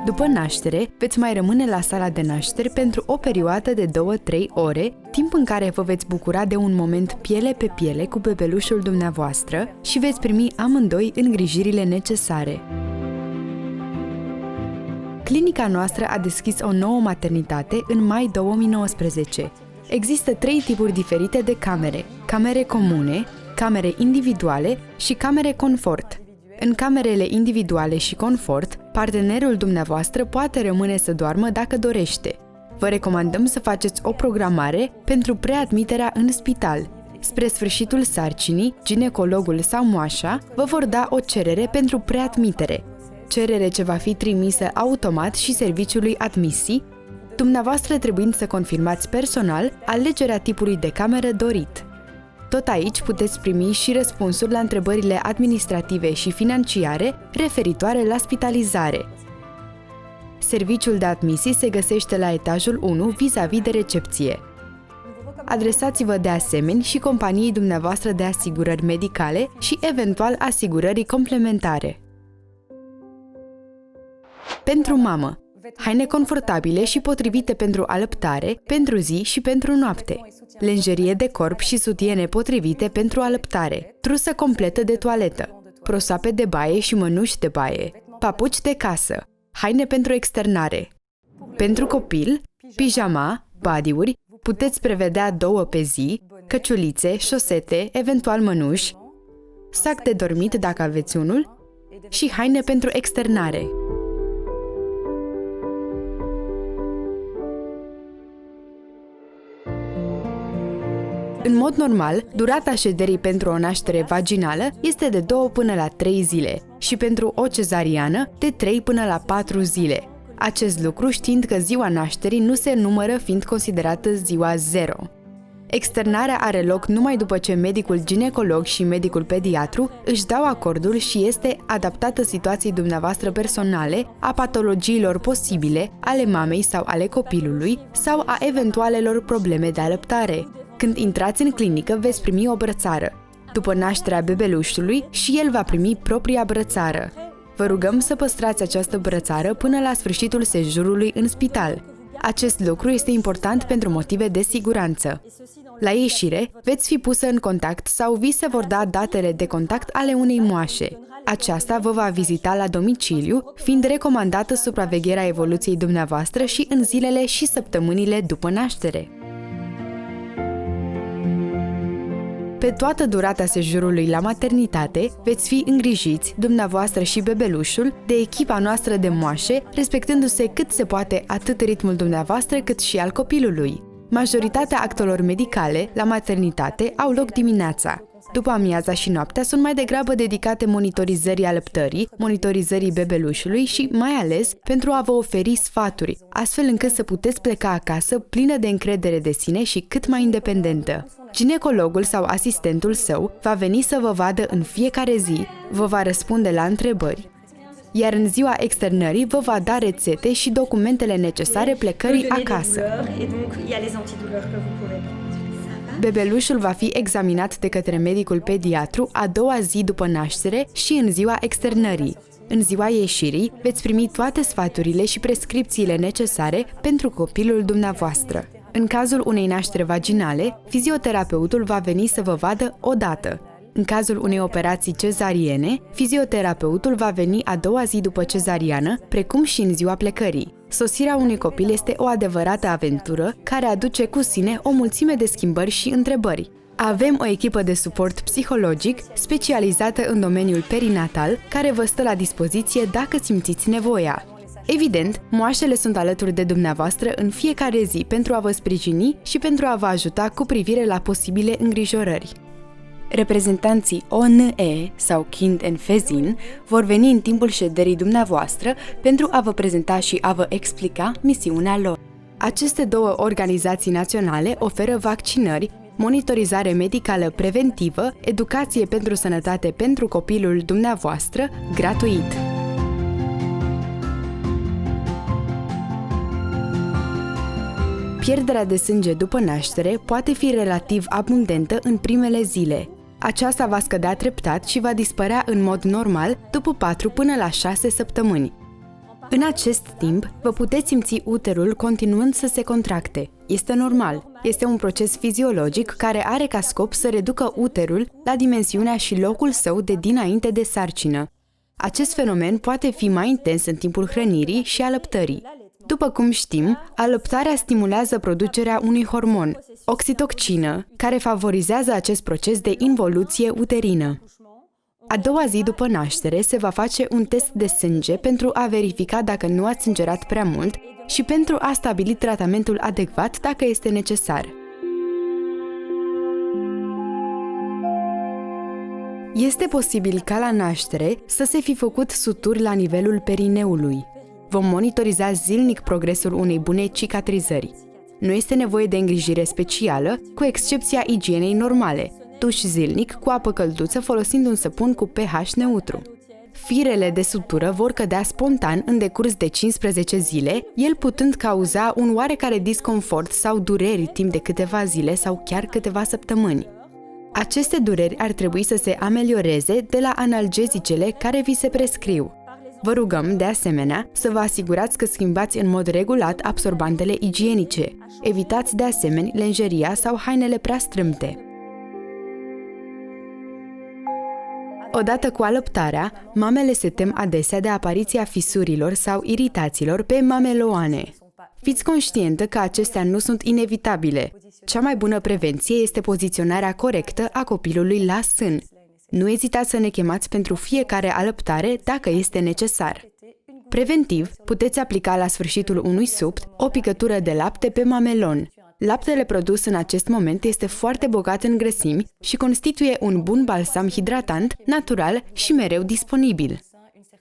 După naștere, veți mai rămâne la sala de nașteri pentru o perioadă de 2-3 ore, timp în care vă veți bucura de un moment piele pe piele cu bebelușul dumneavoastră și veți primi amândoi îngrijirile necesare. Clinica noastră a deschis o nouă maternitate în mai 2019. Există 3 tipuri diferite de camere: camere comune, camere individuale și camere confort. În camerele individuale și confort, partenerul dumneavoastră poate rămâne să doarmă dacă dorește. Vă recomandăm să faceți o programare pentru preadmiterea în spital. Spre sfârșitul sarcinii, ginecologul sau moașa vă vor da o cerere pentru preadmitere, cerere ce va fi trimisă automat și serviciului admisii, dumneavoastră trebuind să confirmați personal alegerea tipului de cameră dorit. Tot aici puteți primi și răspunsuri la întrebările administrative și financiare referitoare la spitalizare. Serviciul de admisii se găsește la etajul 1 vis-a-vis de recepție. Adresați-vă de asemenea și companiei dumneavoastră de asigurări medicale și eventual asigurării complementare. Pentru mamă: haine confortabile și potrivite pentru alăptare, pentru zi și pentru noapte, lenjerie de corp și sutiene potrivite pentru alăptare, trusă completă de toaletă, prosoape de baie și mănuși de baie, papuci de casă, haine pentru externare. Pentru copil, pijama, badiuri, puteți prevedea 2 pe zi, căciulițe, șosete, eventual mănuși, sac de dormit dacă aveți unul și haine pentru externare. În mod normal, durata șederii pentru o naștere vaginală este de 2 până la 3 zile și pentru o cezariană de 3 până la 4 zile. Acest lucru știind că ziua nașterii nu se numără fiind considerată ziua 0. Externarea are loc numai după ce medicul ginecolog și medicul pediatru își dau acordul și este adaptată situației dumneavoastră personale, a patologiilor posibile, ale mamei sau ale copilului sau a eventualelor probleme de alăptare. Când intrați în clinică, veți primi o brățară. După nașterea bebelușului, și el va primi propria brățară. Vă rugăm să păstrați această brățară până la sfârșitul sejurului în spital. Acest lucru este important pentru motive de siguranță. La ieșire, veți fi pusă în contact sau vi se vor da datele de contact ale unei moașe. Aceasta vă va vizita la domiciliu, fiind recomandată supravegherea evoluției dumneavoastră și în zilele și săptămânile după naștere. Pe toată durata sejurului la maternitate, veți fi îngrijiți, dumneavoastră și bebelușul, de echipa noastră de moașe, respectându-se cât se poate atât ritmul dumneavoastră cât și al copilului. Majoritatea actelor medicale la maternitate au loc dimineața. După amiaza și noaptea sunt mai degrabă dedicate monitorizării alăptării, monitorizării bebelușului și, mai ales, pentru a vă oferi sfaturi, astfel încât să puteți pleca acasă plină de încredere de sine și cât mai independentă. Ginecologul sau asistentul său va veni să vă vadă în fiecare zi, vă va răspunde la întrebări, iar în ziua externării vă va da rețete și documentele necesare plecării acasă. Bebelușul va fi examinat de către medicul pediatru a doua zi după naștere și în ziua externării. În ziua ieșirii veți primi toate sfaturile și prescripțiile necesare pentru copilul dumneavoastră. În cazul unei nașteri vaginale, fizioterapeutul va veni să vă vadă o dată. În cazul unei operații cezariene, fizioterapeutul va veni a doua zi după cezariană, precum și în ziua plecării. Sosirea unui copil este o adevărată aventură care aduce cu sine o mulțime de schimbări și întrebări. Avem o echipă de suport psihologic specializată în domeniul perinatal care vă stă la dispoziție dacă simțiți nevoia. Evident, moașele sunt alături de dumneavoastră în fiecare zi pentru a vă sprijini și pentru a vă ajuta cu privire la posibile îngrijorări. Reprezentanții ONE sau Kind and Fezin vor veni în timpul șederii dumneavoastră pentru a vă prezenta și a vă explica misiunea lor. Aceste 2 organizații naționale oferă vaccinări, monitorizare medicală preventivă, educație pentru sănătate pentru copilul dumneavoastră, gratuit. Pierderea de sânge după naștere poate fi relativ abundentă în primele zile. Aceasta va scădea treptat și va dispărea în mod normal după 4 până la 6 săptămâni. În acest timp, vă puteți simți uterul continuând să se contracte. Este normal. Este un proces fiziologic care are ca scop să reducă uterul la dimensiunea și locul său de dinainte de sarcină. Acest fenomen poate fi mai intens în timpul hrănirii și alăptării. După cum știm, alăptarea stimulează producerea unui hormon, oxitocină, care favorizează acest proces de involuție uterină. A doua zi după naștere se va face un test de sânge pentru a verifica dacă nu ați sângerat prea mult și pentru a stabili tratamentul adecvat dacă este necesar. Este posibil ca la naștere să se fi făcut suturi la nivelul perineului. Vom monitoriza zilnic progresul unei bune cicatrizări. Nu este nevoie de îngrijire specială, cu excepția igienei normale, duș zilnic cu apă călduță folosind un săpun cu pH neutru. Firele de sutură vor cădea spontan în decurs de 15 zile, el putând cauza un oarecare disconfort sau dureri timp de câteva zile sau chiar câteva săptămâni. Aceste dureri ar trebui să se amelioreze de la analgezicele care vi se prescriu. Vă rugăm, de asemenea, să vă asigurați că schimbați în mod regulat absorbantele igienice. Evitați de asemenea lenjeria sau hainele prea strâmte. Odată cu alăptarea, mamele se tem adesea de apariția fisurilor sau iritațiilor pe mameloane. Fiți conștientă că acestea nu sunt inevitabile. Cea mai bună prevenție este poziționarea corectă a copilului la sân. Nu ezitați să ne chemați pentru fiecare alăptare dacă este necesar. Preventiv, puteți aplica la sfârșitul unui supt o picătură de lapte pe mamelon. Laptele produs în acest moment este foarte bogat în grăsimi și constituie un bun balsam hidratant, natural și mereu disponibil.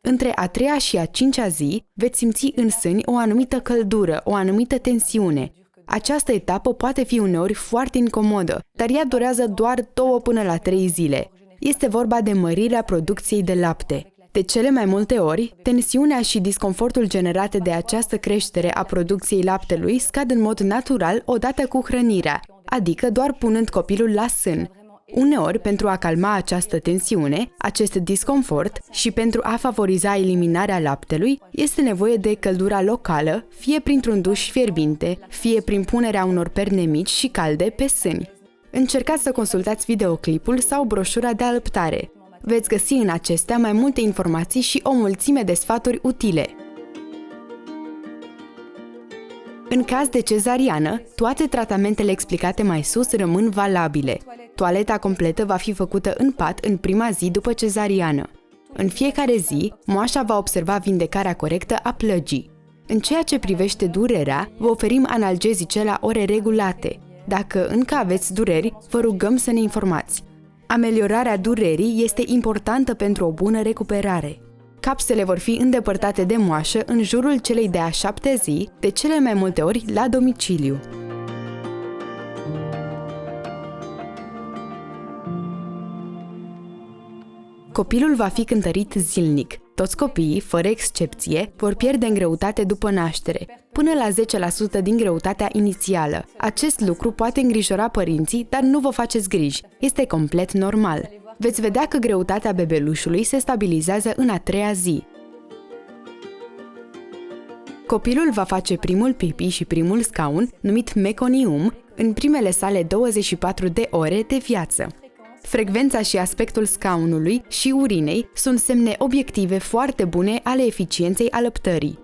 Între a 3-a și a 5-a zi veți simți în sâni o anumită căldură, o anumită tensiune. Această etapă poate fi uneori foarte incomodă, dar ea durează doar 2 până la 3 zile. Este vorba de mărirea producției de lapte. De cele mai multe ori, tensiunea și disconfortul generate de această creștere a producției laptelui scad în mod natural odată cu hrănirea, adică doar punând copilul la sân. Uneori, pentru a calma această tensiune, acest disconfort și pentru a favoriza eliminarea laptelui, este nevoie de căldura locală, fie printr-un duș fierbinte, fie prin punerea unor perne mici și calde pe sâni. Încercați să consultați videoclipul sau broșura de alăptare. Veți găsi în acestea mai multe informații și o mulțime de sfaturi utile. În caz de cezariană, toate tratamentele explicate mai sus rămân valabile. Toaleta completă va fi făcută în pat în prima zi după cezariană. În fiecare zi, moașa va observa vindecarea corectă a plăgii. În ceea ce privește durerea, vă oferim analgezice la ore regulate. Dacă încă aveți dureri, vă rugăm să ne informați. Ameliorarea durerii este importantă pentru o bună recuperare. Capsele vor fi îndepărtate de moașă în jurul celei de-a 7-a zi, de cele mai multe ori la domiciliu. Copilul va fi cântărit zilnic. Toți copiii, fără excepție, vor pierde în greutate după naștere, până la 10% din greutatea inițială. Acest lucru poate îngrijora părinții, dar nu vă faceți griji. Este complet normal. Veți vedea că greutatea bebelușului se stabilizează în a 3-a zi. Copilul va face primul pipi și primul scaun, numit meconium, în primele sale 24 de ore de viață. Frecvența și aspectul scaunului și urinei sunt semne obiective foarte bune ale eficienței alăptării.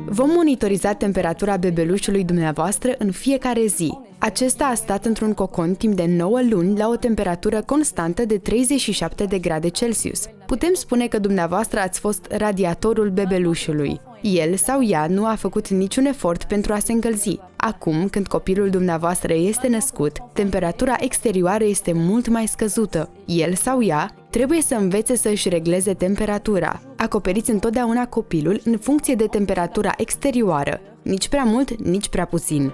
Vom monitoriza temperatura bebelușului dumneavoastră în fiecare zi. Acesta a stat într-un cocon timp de 9 luni la o temperatură constantă de 37 de grade Celsius. Putem spune că dumneavoastră ați fost radiatorul bebelușului. El sau ea nu a făcut niciun efort pentru a se încălzi. Acum, când copilul dumneavoastră este născut, temperatura exterioară este mult mai scăzută. El sau ea trebuie să învețe să își regleze temperatura. Acoperiți întotdeauna copilul în funcție de temperatura exterioară, nici prea mult, nici prea puțin.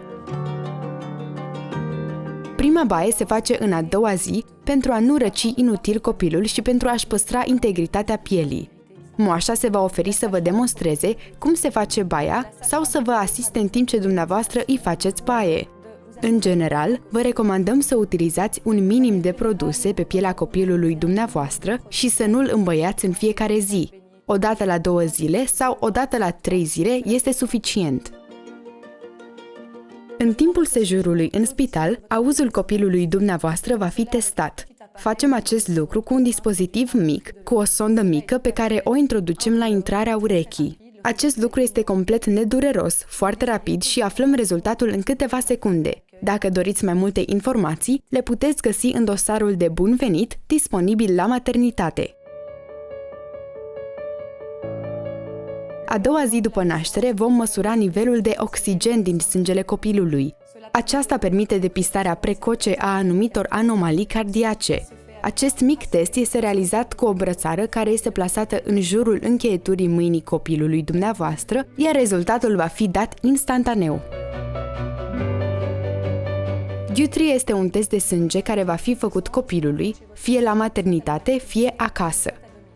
Prima baie se face în a 2-a zi pentru a nu răci inutil copilul și pentru a-și păstra integritatea pielii. Moașa se va oferi să vă demonstreze cum se face baia sau să vă asiste în timp ce dumneavoastră îi faceți baie. În general, vă recomandăm să utilizați un minim de produse pe pielea copilului dumneavoastră și să nu-l îmbăiați în fiecare zi. O dată la 2 zile sau o dată la 3 zile este suficient. În timpul sejurului în spital, auzul copilului dumneavoastră va fi testat. Facem acest lucru cu un dispozitiv mic, cu o sondă mică pe care o introducem la intrarea urechii. Acest lucru este complet nedureros, foarte rapid și aflăm rezultatul în câteva secunde. Dacă doriți mai multe informații, le puteți găsi în dosarul de bun venit, disponibil la maternitate. A doua zi după naștere vom măsura nivelul de oxigen din sângele copilului. Aceasta permite depistarea precoce a anumitor anomalii cardiace. Acest mic test este realizat cu o brățară care este plasată în jurul încheieturii mâinii copilului dumneavoastră, iar rezultatul va fi dat instantaneu. Q3 este un test de sânge care va fi făcut copilului, fie la maternitate, fie acasă.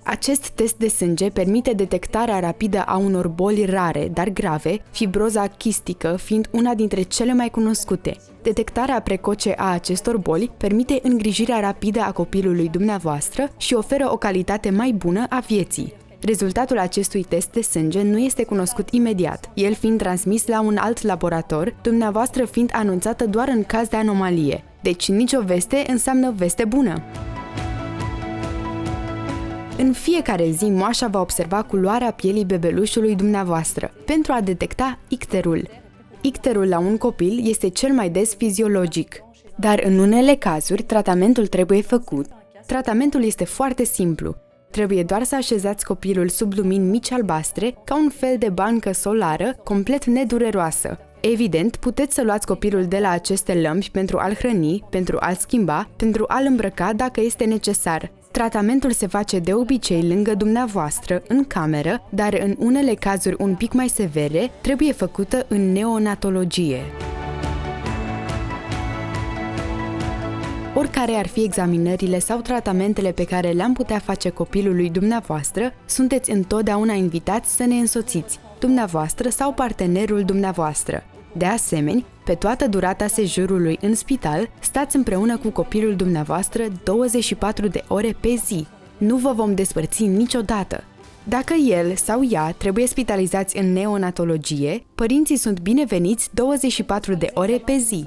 Acest test de sânge permite detectarea rapidă a unor boli rare, dar grave, fibroza chistică fiind una dintre cele mai cunoscute. Detectarea precoce a acestor boli permite îngrijirea rapidă a copilului dumneavoastră și oferă o calitate mai bună a vieții. Rezultatul acestui test de sânge nu este cunoscut imediat, el fiind transmis la un alt laborator, dumneavoastră fiind anunțată doar în caz de anomalie. Deci nicio veste înseamnă veste bună. În fiecare zi, moașa va observa culoarea pielii bebelușului dumneavoastră pentru a detecta icterul. Icterul la un copil este cel mai des fiziologic, dar în unele cazuri tratamentul trebuie făcut. Tratamentul este foarte simplu. Trebuie doar să așezați copilul sub lumini mici albastre, ca un fel de bancă solară, complet nedureroasă. Evident, puteți să luați copilul de la aceste lămpi pentru a-l hrăni, pentru a-l schimba, pentru a-l îmbrăca dacă este necesar. Tratamentul se face de obicei lângă dumneavoastră, în cameră, dar în unele cazuri un pic mai severe, trebuie făcută în neonatologie. Oricare ar fi examinările sau tratamentele pe care le-am putea face copilului dumneavoastră, sunteți întotdeauna invitați să ne însoțiți, dumneavoastră sau partenerul dumneavoastră. De asemenea, pe toată durata sejurului în spital, stați împreună cu copilul dumneavoastră 24 de ore pe zi. Nu vă vom despărți niciodată. Dacă el sau ea trebuie spitalizați în neonatologie, părinții sunt bineveniți 24 de ore pe zi.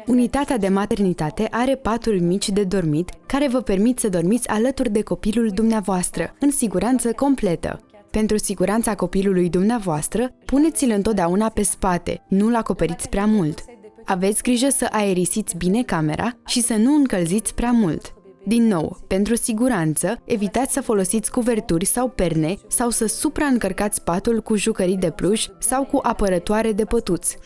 Unitatea de maternitate are paturi mici de dormit care vă permit să dormiți alături de copilul dumneavoastră, în siguranță completă. Pentru siguranța copilului dumneavoastră, puneți-l întotdeauna pe spate, nu-l acoperiți prea mult. Aveți grijă să aerisiți bine camera și să nu încălziți prea mult. Din nou, pentru siguranță, evitați să folosiți cuverturi sau perne sau să supraîncărcați patul cu jucării de pluș sau cu apărătoare de pătuți.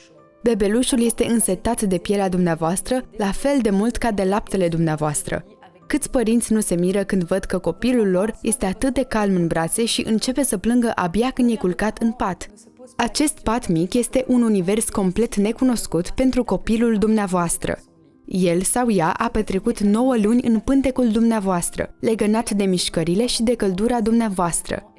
Bebelușul este însetat de pielea dumneavoastră la fel de mult ca de laptele dumneavoastră. Câți părinți nu se miră când văd că copilul lor este atât de calm în brațe și începe să plângă abia când e culcat în pat? Acest pat mic este un univers complet necunoscut pentru copilul dumneavoastră. El sau ea a petrecut 9 luni în pântecul dumneavoastră, legănat de mișcările și de căldura dumneavoastră.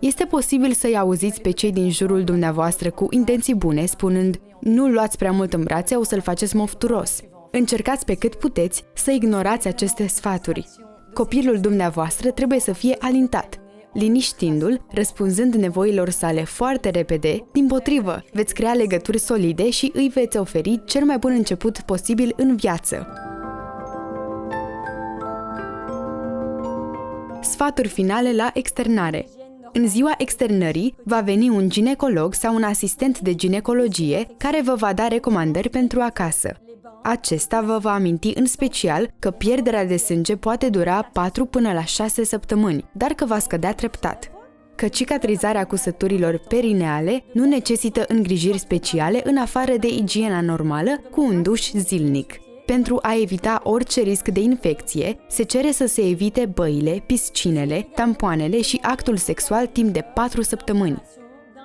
Este posibil să-i auziți pe cei din jurul dumneavoastră cu intenții bune, spunând: "Nu-l luați prea mult în brațe, o să-l faceți mofturos." Încercați pe cât puteți să ignorați aceste sfaturi. Copilul dumneavoastră trebuie să fie alintat, liniștindu-l, răspunzând nevoilor sale foarte repede. Dimpotrivă, veți crea legături solide și îi veți oferi cel mai bun început posibil în viață. Sfaturi finale la externare. În ziua externării va veni un ginecolog sau un asistent de ginecologie care vă va da recomandări pentru acasă. Acesta vă va aminti în special că pierderea de sânge poate dura 4 până la 6 săptămâni, dar că va scădea treptat. Că cicatrizarea cusăturilor perineale nu necesită îngrijiri speciale în afară de igiena normală cu un duș zilnic. Pentru a evita orice risc de infecție, se cere să se evite băile, piscinele, tampoanele și actul sexual timp de 4 săptămâni.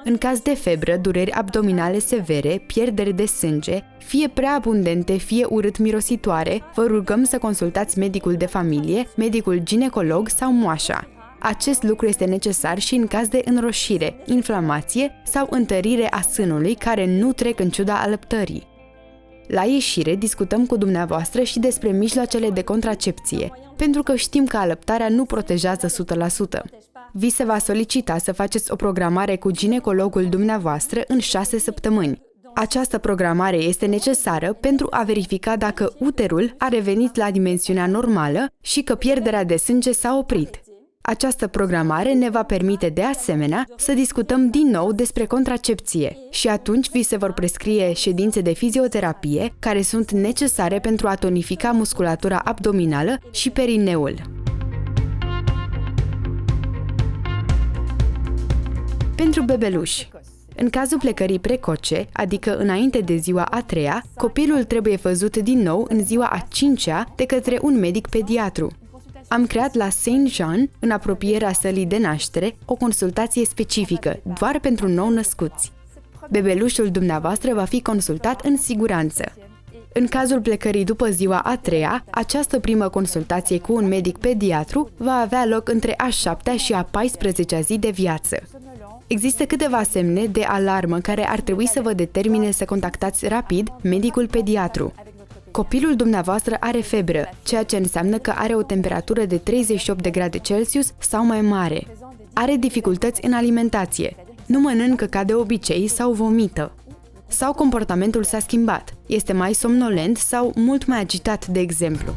În caz de febră, dureri abdominale severe, pierderi de sânge, fie prea abundente, fie urât mirositoare, vă rugăm să consultați medicul de familie, medicul ginecolog sau moașa. Acest lucru este necesar și în caz de înroșire, inflamație sau întărire a sânului care nu trec în ciuda alăptării. La ieșire discutăm cu dumneavoastră și despre mijloacele de contracepție, pentru că știm că alăptarea nu protejează 100%. vi se va solicita să faceți o programare cu ginecologul dumneavoastră în 6 săptămâni. Această programare este necesară pentru a verifica dacă uterul a revenit la dimensiunea normală și că pierderea de sânge s-a oprit. Această programare ne va permite de asemenea să discutăm din nou despre contracepție și atunci vi se vor prescrie ședințe de fizioterapie care sunt necesare pentru a tonifica musculatura abdominală și perineul. Pentru bebeluși. În cazul plecării precoce, adică înainte de ziua a 3-a, copilul trebuie văzut din nou în ziua a 5-a de către un medic pediatru. Am creat la Saint Jean, în apropierea sălii de naștere, o consultație specifică, doar pentru nou-născuți. Bebelușul dumneavoastră va fi consultat în siguranță. În cazul plecării după ziua a 3-a, această primă consultație cu un medic pediatru va avea loc între a 7-a și a 14-a zi de viață. Există câteva semne de alarmă care ar trebui să vă determine să contactați rapid medicul pediatru. Copilul dumneavoastră are febră, ceea ce înseamnă că are o temperatură de 38 de grade Celsius sau mai mare. Are dificultăți în alimentație, nu mănâncă ca de obicei sau vomită. Sau comportamentul s-a schimbat, este mai somnolent sau mult mai agitat, de exemplu.